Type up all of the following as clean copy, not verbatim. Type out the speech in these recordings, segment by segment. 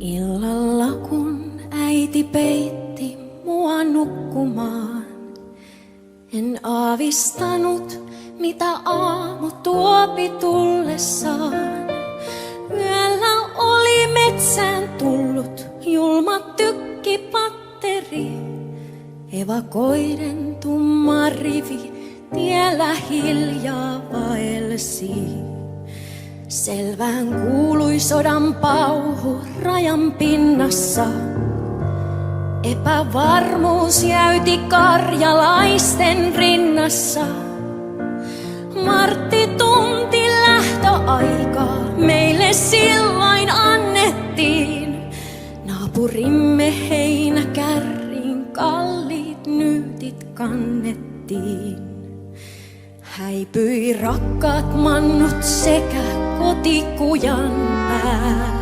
Illalla kun äiti peitti mua nukkumaan, en aavistanut mitä aamu tuopi tullessaan. Yöllä oli metsään tullut julma tykkipatteri, evakoiden tumma rivi tiellä hiljaa vaelsi. Selvään kuului sodan pauhu rajan pinnassa. Epävarmuus jäyti karjalaisten rinnassa. Martti tunti lähtöaikaa meille silloin annettiin. Naapurimme heinäkärriin kalliit nyytit kannettiin. Häipyi rakkaat mannut sekä kotikujan pää.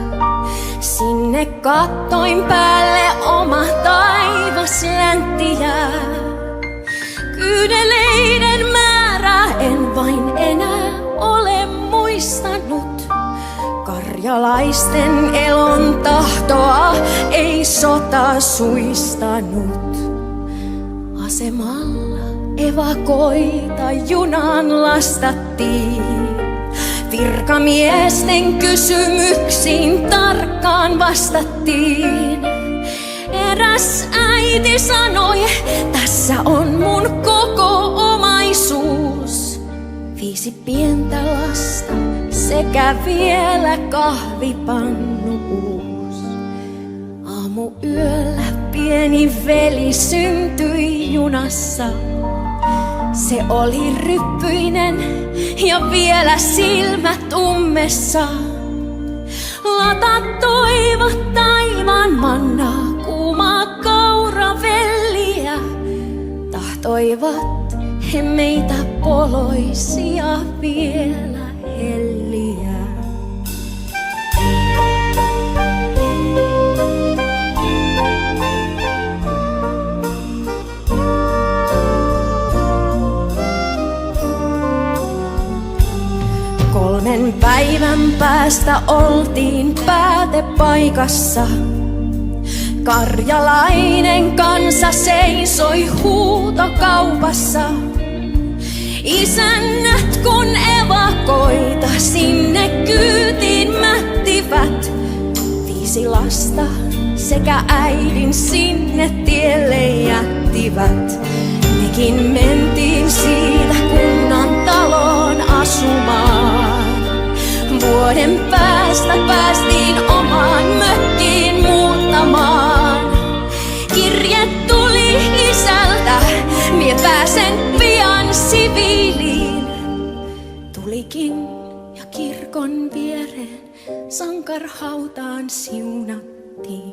Sinne kattoin päälle oma taivas länttiä. Kyydeleiden määrää en vain enää ole muistanut. Karjalaisten elon tahtoa ei sota suistanut. Asemalla evakoita junaan lastattiin. Virkamiesten kysymyksiin tarkkaan vastattiin. Eräs äiti sanoi, tässä on mun koko omaisuus. 5 pientä lasta sekä vielä kahvipannu uus. Aamuyöllä pieni veli syntyi junassa. Se oli ryppyinen ja vielä silmät ummessa. Latattoivat taivaan mannaa, kuumaa kauravelliä. Tahtoivat he meitä poloisia vielä helliä. Kolmen päivän päästä oltiin päätepaikassa. Karjalainen kansa seisoi huutokaupassa. Isännät kun evakoita sinne kyytiin mättivät. 5 lasta sekä äidin sinne tielle jättivät. Mekin mentiin siitä kunnan taloon asumaan. Vuoden päästä päästiin omaan mökkiin muuttamaan. Kirje tuli isältä, mie pääsen pian siviiliin. Tulikin ja kirkon viereen sankarhautaan siunattiin.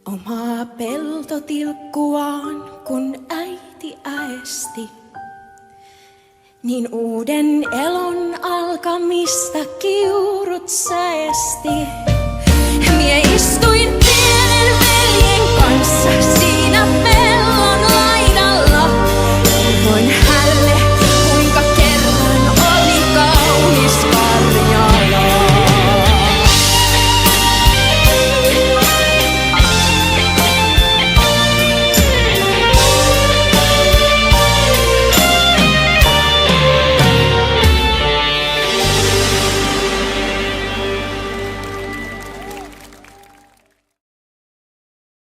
Omaa peltotilkkuaan kun äiti äesti, niin uuden elon alkamista kiurut säesti.